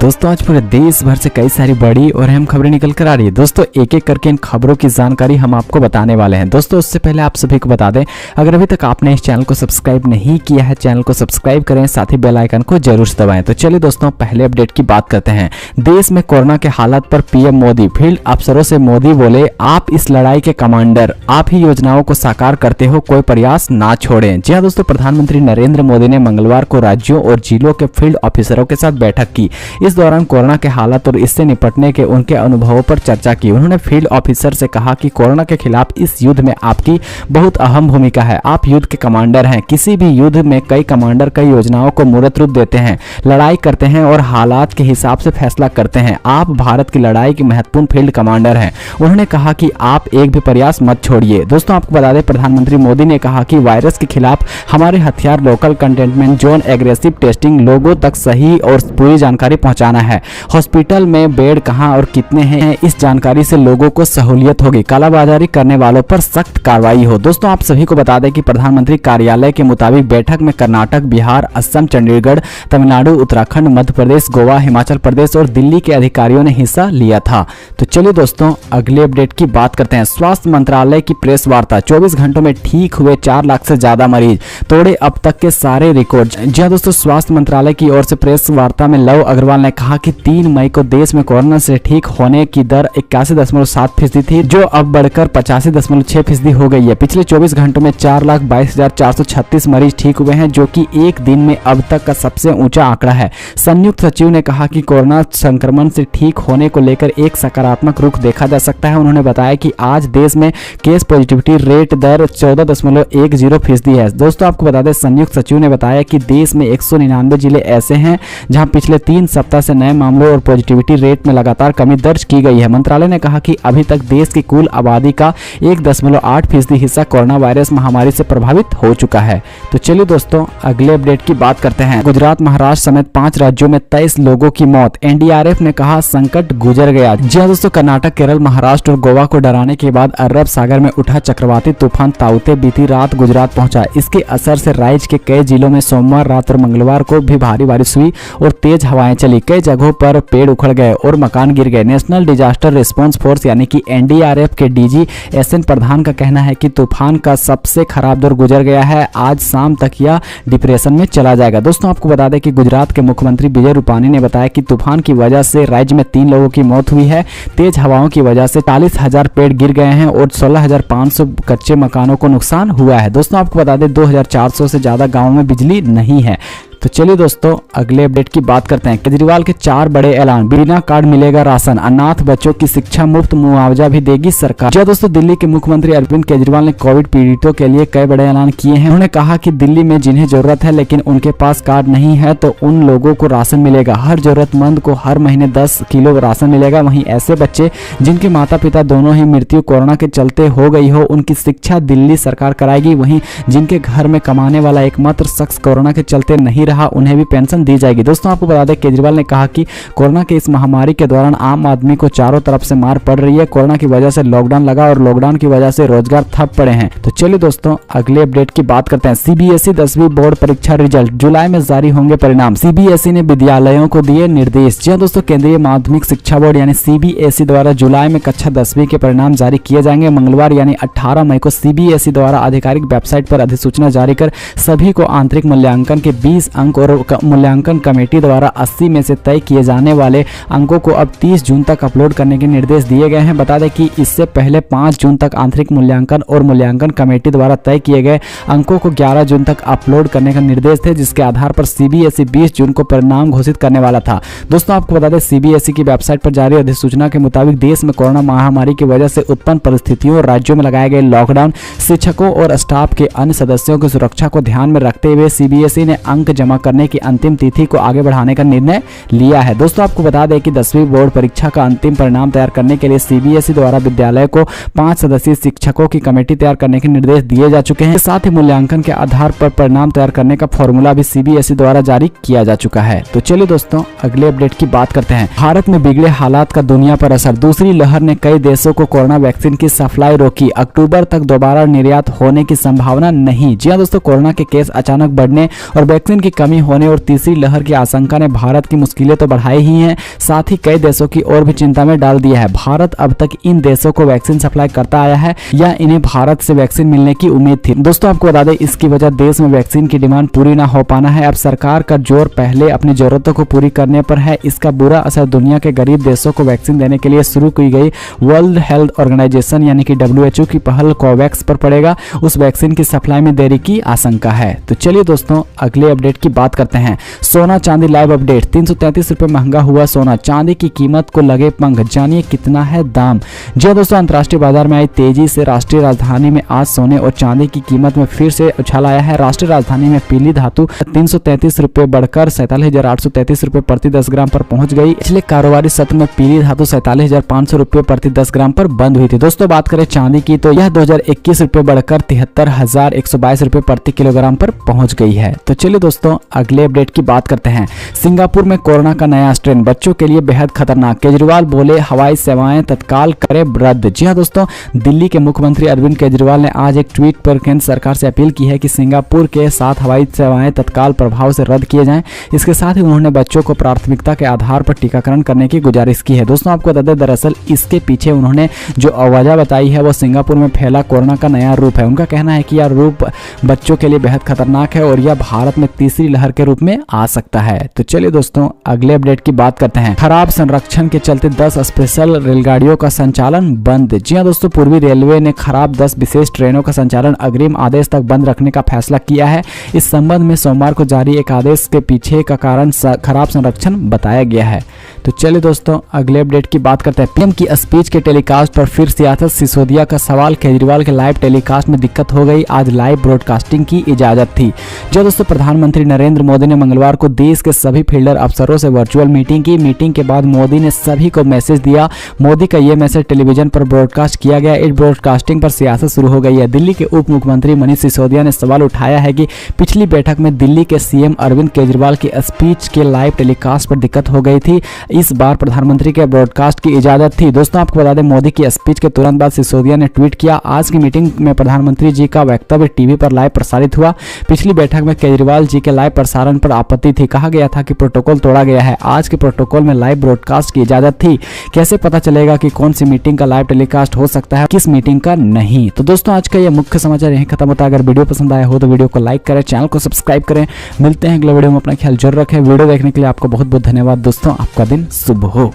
दोस्तों आज पूरे देश भर से कई सारी बड़ी और अहम खबरें निकल कर आ रही है। दोस्तों एक एक करके इन खबरों की जानकारी हम आपको बताने वाले हैं। दोस्तों उससे पहले आप सभी को बता दें, अगर अभी तक आपने इस चैनल को सब्सक्राइब नहीं किया है, चैनल को सब्सक्राइब करें, साथ ही बेल आइकन को जरूर दबाएं। तो चलिए दोस्तों पहले अपडेट की बात करते हैं। देश में कोरोना के हालात पर पीएम मोदी, फील्ड अफसरों से मोदी बोले, आप इस लड़ाई के कमांडर, आप ही योजनाओं को साकार करते हो, कोई प्रयास ना छोड़ें। जी हाँ दोस्तों, प्रधानमंत्री नरेंद्र मोदी ने मंगलवार को राज्यों और जिलों के फील्ड ऑफिसरों के साथ बैठक की। इस दौरान कोरोना के हालात और इससे निपटने के उनके अनुभवों पर चर्चा की। उन्होंने फील्ड ऑफिसर से कहा कि कोरोना के खिलाफ इस युद्ध में आपकी बहुत अहम भूमिका है। आप युद्ध के कमांडर हैं। किसी भी युद्ध में कई कमांडर कई योजनाओं को मूर्त रूप देते हैं, लड़ाई करते हैं और हालात के हिसाब से फैसला करते हैं। आप भारत की लड़ाई के महत्वपूर्ण फील्ड कमांडर हैं। उन्होंने कहा कि आप एक भी प्रयास मत छोड़िए। दोस्तों आपको बता दें, प्रधानमंत्री मोदी ने कहा कि वायरस के खिलाफ हमारे हथियार local containment zone, aggressive testing, लोगों तक सही और पूरी जानकारी पहुंचाना है। हॉस्पिटल में बेड कहां और कितने हैं, इस जानकारी से लोगों को सहूलियत होगी। कालाबाजारी करने वालों पर सख्त कार्रवाई हो। दोस्तों आप सभी को बता दें कि प्रधानमंत्री कार्यालय के मुताबिक बैठक में कर्नाटक, बिहार, असम, चंडीगढ़, तमिलनाडु, उत्तराखंड, मध्य प्रदेश, गोवा, हिमाचल प्रदेश और दिल्ली के अधिकारियों ने हिस्सा लिया था। तो चलिए दोस्तों अगले अपडेट की बात करते हैं। स्वास्थ्य मंत्रालय की प्रेस वार्ता, 24 घंटों में ठीक हुए 4 लाख से ज्यादा मरीज, तोड़े अब तक के सारे रिकॉर्ड। जी हाँ दोस्तों, स्वास्थ्य मंत्रालय की ओर से प्रेस वार्ता में लव अग्रवाल ने कहा कि 3 मई को देश में कोरोना से ठीक होने की दर 81.7% थी, जो अब बढ़कर 85.6% हो गई है। पिछले 24 घंटों में 4,22,436 मरीज ठीक हुए हैं, जो कि एक दिन में अब तक का सबसे ऊंचा आंकड़ा है। संयुक्त सचिव ने कहा कि कोरोना संक्रमण से ठीक होने को लेकर एक सकारात्मक रुख देखा जा सकता है। उन्होंने बताया कि आज देश में केस पॉजिटिविटी रेट दर 14.10% है। दोस्तों आपको बता दें, संयुक्त सचिव ने बताया कि देश में 199 जिले ऐसे हैं जहां पिछले 3 सप्ताह से नए मामलों और पॉजिटिविटी रेट में लगातार कमी दर्ज की गई है। मंत्रालय ने कहा कि अभी तक देश की कुल आबादी का 1.8% हिस्सा कोरोना वायरस महामारी से प्रभावित हो चुका है। तो चलिए दोस्तों अगले अपडेट की बात करते हैं। गुजरात, महाराष्ट्र समेत 5 राज्यों में 23 लोगों की मौत, एनडीआरएफ ने कहा संकट गुजर गया। जी हाँ दोस्तों, कर्नाटक, केरल, महाराष्ट्र और गोवा को डराने के बाद अरब सागर में उठा चक्रवाती तूफान ताउते बीती रात गुजरात पहुंचा। इसके असर से राज्य के कई जिलों में सोमवार रात और मंगलवार को भी भारी बारिश हुई और तेज हवाएं चली। कई जगहों पर पेड़ उखड़ गए और मकान गिर गए। नेशनल डिजास्टर रिस्पांस फोर्स यानी कि एनडीआरएफ के डीजी एसएन प्रधान का कहना है कि तूफान का सबसे खराब दौर गुजर गया है। आज शाम तक यह डिप्रेशन में चला जाएगा। दोस्तों आपको बता दें कि गुजरात के मुख्यमंत्री विजय रूपानी ने बताया कि तूफान की वजह से राज्य में 3 लोगों की मौत हुई है। तेज हवाओं की वजह से 40,000 पेड़ गिर गए हैं और 16,500 कच्चे मकानों को नुकसान हुआ है। दोस्तों आपको बता दें 2,400 से ज्यादा गाँवों में बिजली नहीं है। तो चलिए दोस्तों अगले अपडेट की बात करते हैं। केजरीवाल के 4 बड़े ऐलान, बिना कार्ड मिलेगा राशन, अनाथ बच्चों की शिक्षा मुफ्त, मुआवजा भी देगी सरकार। जी दोस्तों, दिल्ली के मुख्यमंत्री अरविंद केजरीवाल ने कोविड पीड़ितों के लिए कई बड़े ऐलान किए हैं। उन्होंने कहा कि दिल्ली में जिन्हें जरूरत है लेकिन उनके पास कार्ड नहीं है, तो उन लोगों को राशन मिलेगा। हर जरूरतमंद को हर महीने 10 किलो राशन मिलेगा। वहीं ऐसे बच्चे जिनके माता पिता दोनों ही मृत्यु कोरोना के चलते हो गई हो, उनकी शिक्षा दिल्ली सरकार कराएगी। वहीं जिनके घर में कमाने वाला एकमात्र शख्स कोरोना के चलते नहीं, उन्हें भी पेंशन दी जाएगी। दोस्तों आपको बता दें, केजरीवाल ने कहा कि कोरोना के इस महामारी के दौरान आम आदमी को चारों तरफ से मार पड़ रही है। कोरोना की वजह से लॉकडाउन लगा और लॉकडाउन की वजह से रोजगार ठप पड़े हैं। तो चलिए दोस्तों अगले अपडेट की बात करते हैं। सीबीएसई 10वीं बोर्ड परीक्षा रिजल्ट, जुलाई में जारी होंगे परिणाम, सीबीएसई ने विद्यालयों को दिए निर्देश। जी दोस्तों, केंद्रीय माध्यमिक शिक्षा बोर्ड यानी सीबीएसई द्वारा जुलाई में कक्षा 10वीं के परिणाम जारी किए जाएंगे। मंगलवार यानी 18 मई को सीबीएसई द्वारा आधिकारिक वेबसाइट पर अधिसूचना जारी कर सभी को आंतरिक मूल्यांकन के 20 अंक और मूल्यांकन कमेटी द्वारा 80 में से तय किए जाने वाले अंकों को अब 30 जून तक अपलोड करने के निर्देश दिए गए हैं। बता दें कि इससे पहले 5 जून तक आंतरिक मूल्यांकन और मूल्यांकन कमेटी द्वारा तय किए गए अंकों को 11 जून तक अपलोड करने का निर्देश थे, जिसके आधार पर सीबीएसई 20 जून को परिणाम घोषित करने वाला था। दोस्तों आपको बता दें, सीबीएसई की वेबसाइट पर जारी अधिसूचना के मुताबिक देश में कोरोना महामारी की वजह से उत्पन्न परिस्थितियों और राज्यों में लगाए गए लॉकडाउन, शिक्षकों और स्टाफ के अन्य सदस्यों की सुरक्षा को ध्यान में रखते हुए सीबीएसई ने अंक जमा करने की अंतिम तिथि को आगे बढ़ाने का निर्णय लिया है। दोस्तों आपको बता दें कि 10वीं बोर्ड परीक्षा का अंतिम परिणाम तैयार करने के लिए सीबीएसई द्वारा विद्यालय को 5 सदस्यीय शिक्षकों की कमेटी तैयार करने के निर्देश दिए जा चुके हैं। साथ ही मूल्यांकन के आधार पर परिणाम तैयार करने का फॉर्मूला भी सीबीएसई द्वारा जारी किया जा चुका है। तो चलिए दोस्तों अगले अपडेट की बात करते हैं। भारत में बिगड़े हालात का दुनिया पर असर, दूसरी लहर ने कई देशों को कोरोना वैक्सीन की सप्लाई रोकी, अक्टूबर तक दोबारा निर्यात होने की संभावना नहीं। जी हाँ दोस्तों, कोरोना के केस अचानक बढ़ने और वैक्सीन की कमी होने और तीसरी लहर की आशंका ने भारत की मुश्किलें तो बढ़ाई ही हैं, साथ ही कई देशों की और भी चिंता में डाल दिया है। भारत अब तक इन देशों को वैक्सीन सप्लाई करता आया है या इन्हें भारत से वैक्सीन मिलने की उम्मीद थी। दोस्तों आपको बता दें, इसकी वजह देश में वैक्सीन की डिमांड पूरी ना हो पाना है। अब सरकार का जोर पहले अपनी जरूरतों को पूरी करने पर है। इसका बुरा असर दुनिया के गरीब देशों को वैक्सीन देने के लिए शुरू की गई वर्ल्ड हेल्थ ऑर्गेनाइजेशन यानी कि WHO की पहल कोवैक्स पर पड़ेगा। उस वैक्सीन की सप्लाई में देरी की आशंका है। तो चलिए दोस्तों अगले अपडेट की बात करते हैं। सोना चांदी लाइव अपडेट। 333 रुपए महंगा हुआ सोना, चांदी की कीमत को लगे पंख, जानिए कितना है दाम। जी हां दोस्तों, अंतर्राष्ट्रीय बाजार में आई तेजी से राष्ट्रीय राजधानी में आज सोने और चांदी की कीमत में फिर से उछाल आया है। राष्ट्रीय राजधानी में पीली धातु 333 रुपए बढ़कर 47,833 रुपए प्रति 10 ग्राम पर पहुंच गई। पिछले कारोबारी सत्र में पीली धातु 47,500 रुपए प्रति 10 ग्राम पर बंद हुई थी। दोस्तों बात करें चांदी की तो यह 2021 रुपए बढ़कर 73,122 रुपए प्रति किलोग्राम पर पहुंच गई है। तो चलिए दोस्तों अगले अपडेट की बात करते हैं। सिंगापुर में कोरोना का नया स्ट्रेन, बच्चों के लिए बेहद खतरनाक। केजरीवाल बोले हवाई सेवाएं तत्काल करें रद्द। जी हां दोस्तों, दिल्ली के मुख्यमंत्री अरविंद केजरीवाल ने आज एक ट्वीट पर केंद्र सरकार से अपील की है कि सिंगापुर के साथ हवाई सेवाएं तत्काल प्रभाव से रद्द किए जाएं। इसके साथ ही उन्होंने बच्चों को प्राथमिकता के आधार पर टीकाकरण करने की गुजारिश की है। दोस्तों आपको बता दें, दरअसल इसके पीछे उन्होंने जो वजह बताई है वो सिंगापुर में फैला कोरोना का नया रूप है। उनका कहना है कि यह रूप बच्चों के लिए बेहद खतरनाक है और यह भारत में तीसरी लहर के रूप में आ सकता है। तो चलिए दोस्तों अगले अपडेट की बात करते हैं। खराब संरक्षण के चलते 10 स्पेशल रेलगाड़ियों का संचालन बंद। जी हां दोस्तों, पूर्वी रेलवे ने खराब 10 विशेष ट्रेनों का संचालन अग्रिम आदेश तक बंद रखने का फैसला किया है। इस संबंध में सोमवार को जारी एक आदेश के पीछे का कारण खराब संरक्षण बताया गया है। तो चलिए दोस्तों अगले अपडेट की बात करते हैं। पीएम की स्पीच के टेलीकास्ट पर फिर सियासत, सिसोदिया का सवाल, केजरीवाल के लाइव टेलीकास्ट में दिक्कत हो गई, आज लाइव ब्रॉडकास्टिंग की इजाजत थी। जो दोस्तों प्रधानमंत्री नरेंद्र मोदी ने मंगलवार को देश के सभी फील्डर अफसरों से वर्चुअल मीटिंग की। मीटिंग के बाद मोदी ने सभी को मैसेज दिया। मोदी का यह मैसेज टेलीविजन पर ब्रॉडकास्ट किया गया। इस ब्रॉडकास्टिंग पर सियासत शुरू हो गई है। दिल्ली के उप मुख्यमंत्री मनीष सिसोदिया ने सवाल उठाया है कि पिछली बैठक में दिल्ली के सीएम अरविंद केजरीवाल की स्पीच के लाइव टेलीकास्ट पर दिक्कत हो गई थी। इस बार प्रधानमंत्री के ब्रॉडकास्ट की इजाजत थी। दोस्तों आपको बता दें, मोदी की स्पीच के तुरंत बाद सिसोदिया ने ट्वीट किया, आज की मीटिंग में प्रधानमंत्री जी का वक्तव्य टीवी पर लाइव प्रसारित हुआ। पिछली बैठक में केजरीवाल जी के लाइव प्रसारण पर आपत्ति थी। कहा गया था कि प्रोटोकॉल तोड़ा गया है। आज के प्रोटोकॉल में लाइव ब्रॉडकास्ट की इजाजत थी। कैसे पता चलेगा कि कौन सी मीटिंग का लाइव टेलीकास्ट हो सकता है, किस मीटिंग का नहीं। तो दोस्तों आज का यह मुख्य समाचार यहीं खत्म होता है। अगर वीडियो पसंद आया हो तो वीडियो को लाइक करें, चैनल को सब्सक्राइब करें। मिलते हैं अगले वीडियो में, अपना ख्याल जरूर रखें। वीडियो देखने के लिए आपको बहुत बहुत धन्यवाद दोस्तों। आपका दिन शुभ हो।